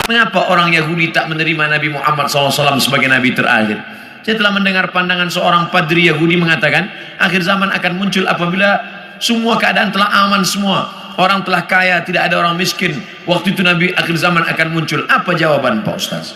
Mengapa orang Yahudi tak menerima Nabi Muhammad SAW sebagai Nabi terakhir? Saya telah mendengar pandangan seorang padri Yahudi mengatakan, akhir zaman akan muncul apabila semua keadaan telah aman semua. Orang telah kaya, tidak ada orang miskin. Waktu itu Nabi akhir zaman akan muncul. Apa jawaban Pak Ustaz?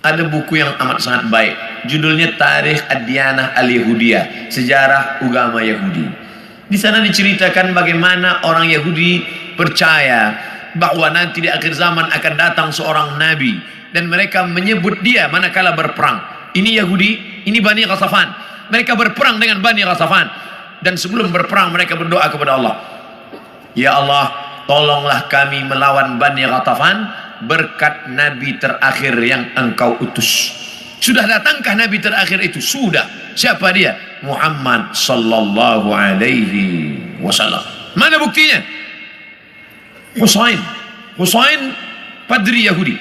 Ada buku yang amat sangat baik. Judulnya Tarikh Ad-Diyanah Al-Yahudiyah, Sejarah Agama Yahudi. Di sana diceritakan bagaimana orang Yahudi percaya bahwa nanti di akhir zaman akan datang seorang nabi dan mereka menyebut dia manakala berperang. Ini Yahudi, ini Bani Ghatafan. Mereka berperang dengan Bani Ghatafan dan sebelum berperang mereka berdoa kepada Allah, ya Allah, tolonglah kami melawan Bani Ghatafan berkat nabi terakhir yang engkau utus. Sudah datangkah nabi terakhir itu? Sudah. Siapa dia? Muhammad sallallahu alaihi wasallam. Mana buktinya? Husain padri Yahudi,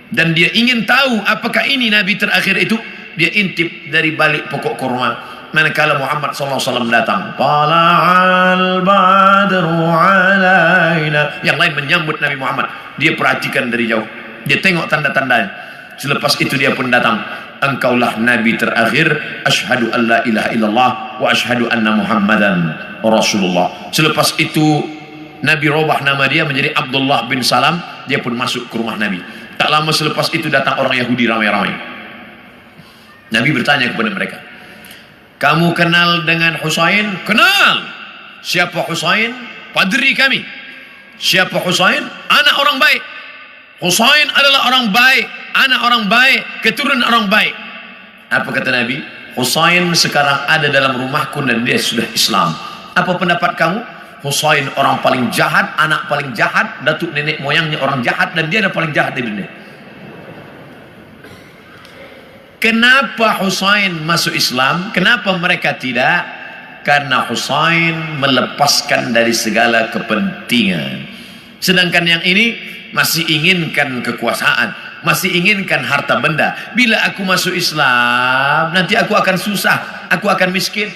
dan dia ingin tahu apakah ini nabi terakhir itu. Dia intip dari balik pokok kurma manakala Muhammad SAW datang. Tala'al badru alaina. Yang lain menyambut Nabi Muhammad, dia perhatikan dari jauh, dia tengok tanda-tandanya. Selepas itu dia pun datang. Engkaulah nabi terakhir. Asyhadu an la ilaha illallah wa asyhadu anna Muhammadan Rasulullah. Selepas itu Nabi robah nama dia menjadi Abdullah bin Salam. Dia pun masuk ke rumah Nabi. Tak lama selepas itu datang orang Yahudi ramai-ramai. Nabi bertanya kepada mereka, kamu kenal dengan Husain? Kenal. Siapa Husain? Padri kami. Siapa Husain? Anak orang baik. Husain adalah orang baik, anak orang baik, keturunan orang baik. Apa kata Nabi? Husain sekarang ada dalam rumahku dan dia sudah Islam. Apa pendapat kamu? Husain orang paling jahat, anak paling jahat, datuk nenek moyangnya orang jahat, dan dia adalah paling jahat di dunia. Kenapa Husain masuk Islam? Kenapa mereka tidak? Karena Husain melepaskan dari segala kepentingan. Sedangkan yang ini masih inginkan kekuasaan, masih inginkan harta benda. Bila aku masuk Islam, nanti aku akan susah, aku akan miskin.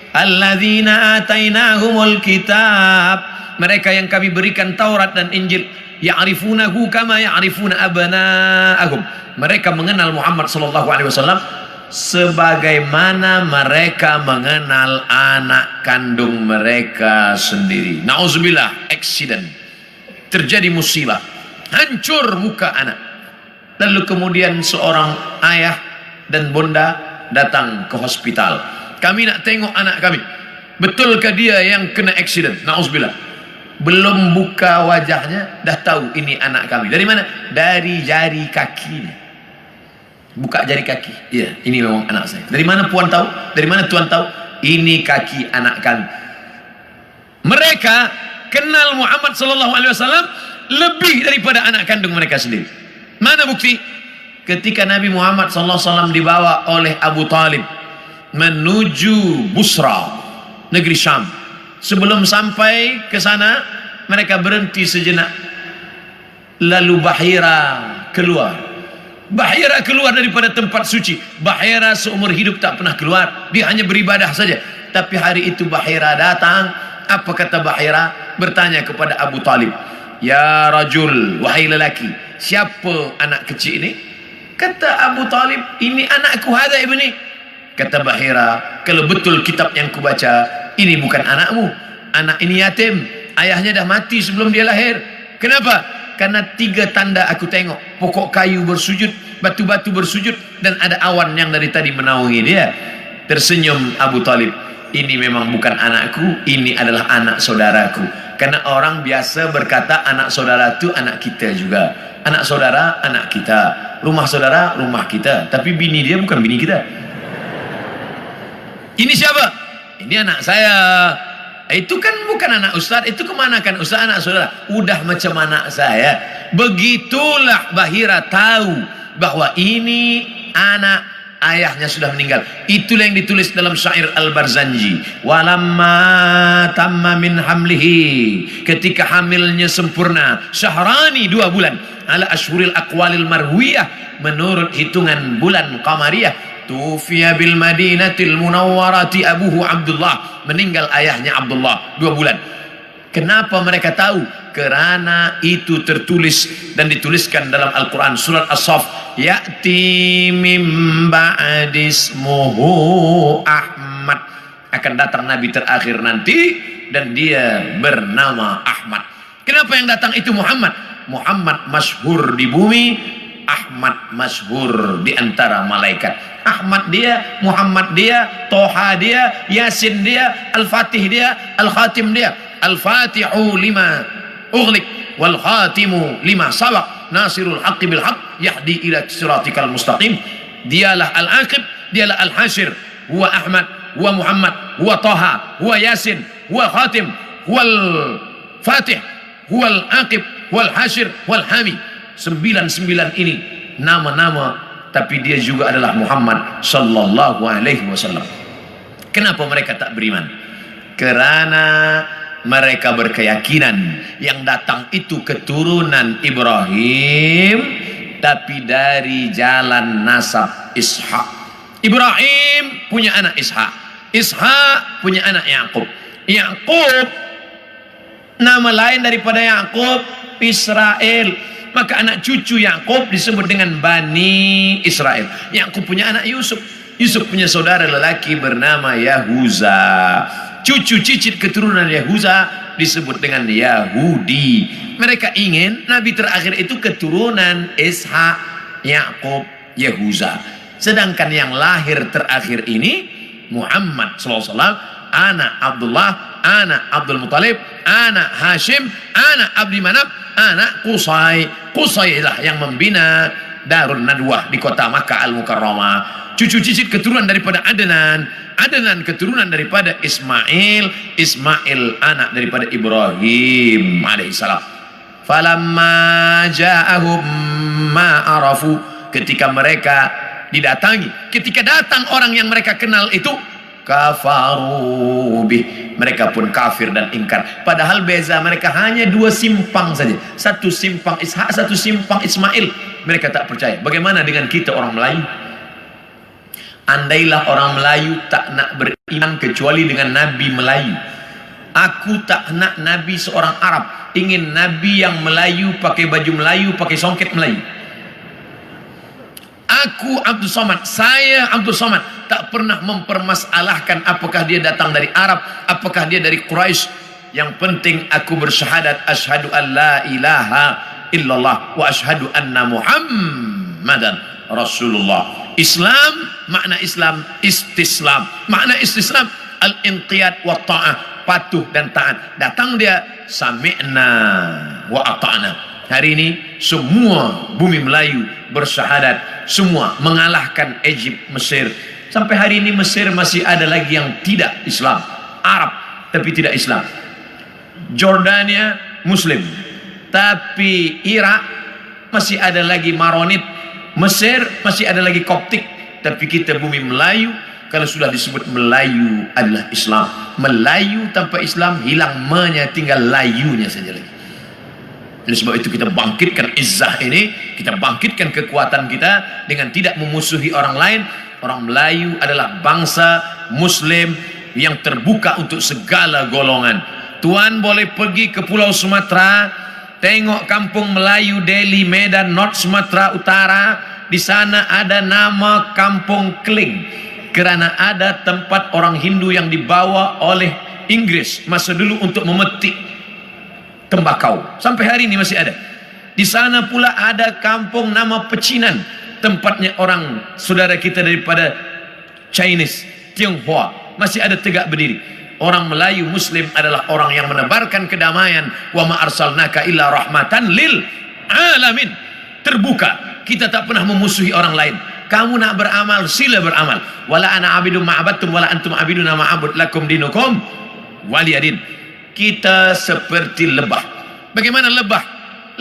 Alladzina atainahumul kitab, mereka yang kami berikan Taurat dan Injil, ya'rifunahu kama ya'rifuna abna'ahum. Mereka mengenal Muhammad sallallahu alaihi wasallam sebagaimana mereka mengenal anak kandung mereka sendiri. Nauzubillah, accident, terjadi musibah, hancur muka anak. Lalu kemudian seorang ayah dan bunda datang ke hospital. Kami nak tengok anak kami. Betulkah dia yang kena accident? Nauzubillah. Belum buka wajahnya dah tahu ini anak kami. Dari mana? Dari jari kakinya. Buka jari kaki. Ya, ini memang anak saya. Dari mana puan tahu? Dari mana tuan tahu? Ini kaki anak kami. Mereka kenal Muhammad sallallahu alaihi wasallam lebih daripada anak kandung mereka sendiri. Mana bukti? Ketika Nabi Muhammad sallallahu alaihi wasallam dibawa oleh Abu Talib menuju Busra, negeri Syam. Sebelum sampai ke sana, mereka berhenti sejenak. Lalu Bahira keluar. Bahira keluar daripada tempat suci. Bahira seumur hidup tak pernah keluar. Dia hanya beribadah saja. Tapi hari itu Bahira datang. Apa kata Bahira? Bertanya kepada Abu Talib, ya rajul, wahai lelaki, siapa anak kecil ini? Kata Abu Talib, ini anakku, hada ibni. Kata Bahira, kalau betul kitab yang kubaca, ini bukan anakmu. Anak ini yatim, ayahnya dah mati sebelum dia lahir. Kenapa? Karena 3 tanda aku tengok. Pokok kayu bersujud, batu-batu bersujud, dan ada awan yang dari tadi menaungi dia. Tersenyum Abu Talib, ini memang bukan anakku, ini adalah anak saudaraku. Karena orang biasa berkata anak saudara itu anak kita juga. Anak saudara, anak kita. Rumah saudara, rumah kita. Tapi bini dia bukan bini kita. Ini siapa? Ini anak saya. Itu kan bukan anak ustaz. Itu kemana kan ustaz, anak saudara? Udah macam anak saya. Begitulah Bahira tahu bahwa ini anak ayahnya sudah meninggal. Itulah yang ditulis dalam syair Al-Barzanji. Walamma tamma min hamlihi, ketika hamilnya sempurna, syahrani 2 bulan, ala ashhuril aqwalil marwiyah, menurut hitungan bulan qamariyah. Tufiya bil Madinatil Munawwarati abuhu Abdullah, meninggal ayahnya Abdullah 2 bulan. Kenapa mereka tahu? Karena itu tertulis dan dituliskan dalam Al-Quran surat As-Saff, ya'ti mim ba'dismuhu Ahmad, akan datang nabi terakhir nanti dan dia bernama Ahmad. Kenapa yang datang itu Muhammad? Muhammad masyhur di bumi, Ahmad masyhur di antara malaikat. Ahmad dia, Muhammad dia, Toha dia, Yasin dia, Al-Fatih dia, Al-Khatim dia. Al-Fatihu lima ughliq wal khatimu lima sabaq, nasirul haqqi bil haqq, yahdi ila siratikal mustaqim. Dialah Al-Aqib, dialah Al-Hashir, huwa Ahmad, huwa Muhammad, huwa Toha, huwa Yasin, huwa Khatim, huwa Al-Fatih, huwa Al-Aqib, huwa Al-Hashir, huwa Al-Hami. 99 ini nama-nama, tapi dia juga adalah Muhammad sallallahu alaihi wasallam. Kenapa mereka tak beriman? Karena mereka berkeyakinan yang datang itu keturunan Ibrahim, tapi dari jalan nasab Ishak. Ibrahim punya anak Ishak, Ishak punya anak Yakub. Yakub, nama lain daripada Yakub Israel, maka anak cucu Yakub disebut dengan Bani Israel. Yakub punya anak Yusuf, Yusuf punya saudara lelaki bernama Yahuza. Cucu cicit keturunan Yahuza disebut dengan Yahudi. Mereka ingin nabi terakhir itu keturunan Ishak, Yakub, Yahuza. Sedangkan yang lahir terakhir ini Muhammad SAW, anak Abdullah, anak Abdul Muttalib, anak Hashim, anak Abdi Manaf, anak Qusay. Qusay lah yang membina Darun Nadwah di kota Makkah Al-Mukarramah. Cucu cicit keturunan daripada Adnan, Adnan keturunan daripada Ismail, Ismail anak daripada Ibrahim alaihissalam. Falamma ja'ahum ma arafu, ketika mereka didatangi, ketika datang orang yang mereka kenal itu, kafaru bih, mereka pun kafir dan ingkar. Padahal beza mereka hanya 2 simpang saja, satu simpang Ishak, satu simpang Ismail. Mereka tak percaya. Bagaimana dengan kita orang Melayu? Andailah orang Melayu tak nak beriman kecuali dengan Nabi Melayu. Aku tak nak Nabi seorang Arab, ingin Nabi yang Melayu, pakai baju Melayu, pakai songket Melayu. Aku Abdul Somad, saya Abdul Somad, tak pernah mempermasalahkan apakah dia datang dari Arab, apakah dia dari Quraisy. Yang penting aku bersyahadat asyhadu an la ilaha illallah wa asyhadu anna Muhammadan Rasulullah. Islam, makna Islam istislam, makna istislam al-inqiyad wa ta'ah, patuh dan taat. Datang dia sami'na wa ata'na. Hari ini semua bumi Melayu bersyahadat, semua mengalahkan Egypt, Mesir. Sampai hari ini Mesir masih ada lagi yang tidak Islam, Arab tapi tidak Islam. Jordania Muslim, tapi Irak masih ada lagi Maronit. Mesir masih ada lagi Koptik, tapi kita bumi Melayu, kalau sudah disebut Melayu adalah Islam. Melayu tanpa Islam hilang me-nya, tinggal layunya saja lagi. Oleh sebab itu kita bangkitkan izzah ini, kita bangkitkan kekuatan kita dengan tidak memusuhi orang lain. Orang Melayu adalah bangsa Muslim yang terbuka untuk segala golongan. Tuan boleh pergi ke Pulau Sumatera, tengok kampung Melayu Deli, Medan, North Sumatera Utara. Di sana ada nama Kampung Kling, karena ada tempat orang Hindu yang dibawa oleh Inggris masa dulu untuk memetik tembakau. Sampai hari ini masih ada. Di sana pula ada kampung nama Pecinan, tempatnya orang saudara kita daripada Chinese, Tionghoa, masih ada tegak berdiri. Orang Melayu Muslim adalah orang yang menebarkan kedamaian. Wa ma arsalnaka illa rahmatan lil alamin. Terbuka. Kita tak pernah memusuhi orang lain. Kamu nak beramal, sila beramal. Wala ana abidum ma'abattum wala antum abiduna ma'abud lakum dinukum waliyadin. Kita seperti lebah. Bagaimana lebah?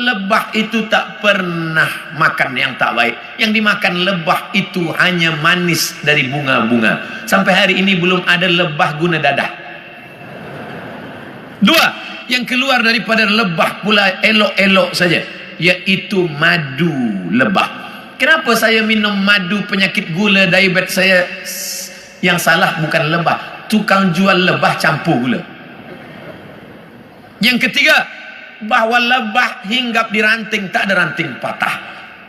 Lebah itu tak pernah makan yang tak baik. Yang dimakan lebah itu hanya manis dari bunga-bunga. Sampai hari ini belum ada lebah guna dadah. 2, yang keluar daripada lebah pula elok-elok saja, yaitu madu lebah. Kenapa saya minum madu penyakit gula, diabetes saya? Yang salah bukan lebah, tukang jual lebah campur gula. Yang ketiga, bahwa lebah hinggap di ranting, tak ada ranting patah.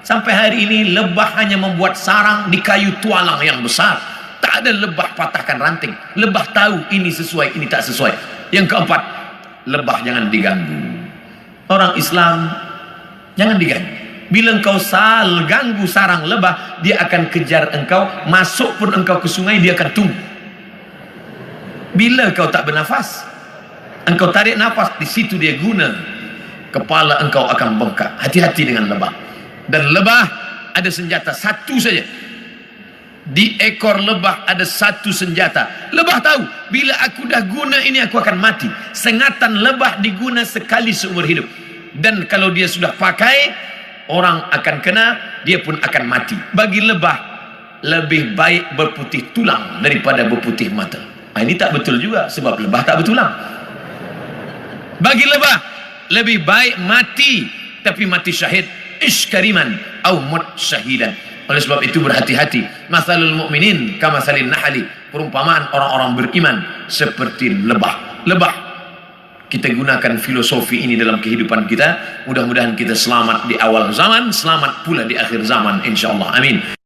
Sampai hari ini lebah hanya membuat sarang di kayu tualang yang besar. Tak ada lebah patahkan ranting. Lebah tahu ini sesuai, ini tak sesuai. Yang keempat, lebah jangan diganggu. Orang Islam jangan diganggu. Bila engkau ganggu sarang lebah, dia akan kejar engkau. Masuk pun engkau ke sungai, dia akan tunggu. Bila engkau tak bernafas, engkau tarik nafas, di situ dia guna. Kepala engkau akan bengkak. Hati-hati dengan lebah. Dan lebah ada senjata satu saja. Di ekor lebah ada satu senjata. Lebah tahu, bila aku dah guna ini aku akan mati. Sengatan lebah diguna sekali seumur hidup. Dan kalau dia sudah pakai, orang akan kena, dia pun akan mati. Bagi lebah, lebih baik berputih tulang daripada berputih mata. Ini tak betul juga, sebab lebah tak bertulang. Bagi lebah, lebih baik mati, tapi mati syahid. Iskariman au mut syahidan. Oleh sebab itu berhati-hati. Mathalul mu'minin kamathalin nahli. Perumpamaan orang-orang beriman seperti lebah. Lebah. Kita gunakan filosofi ini dalam kehidupan kita. Mudah-mudahan kita selamat di awal zaman, selamat pula di akhir zaman, insyaallah. Amin.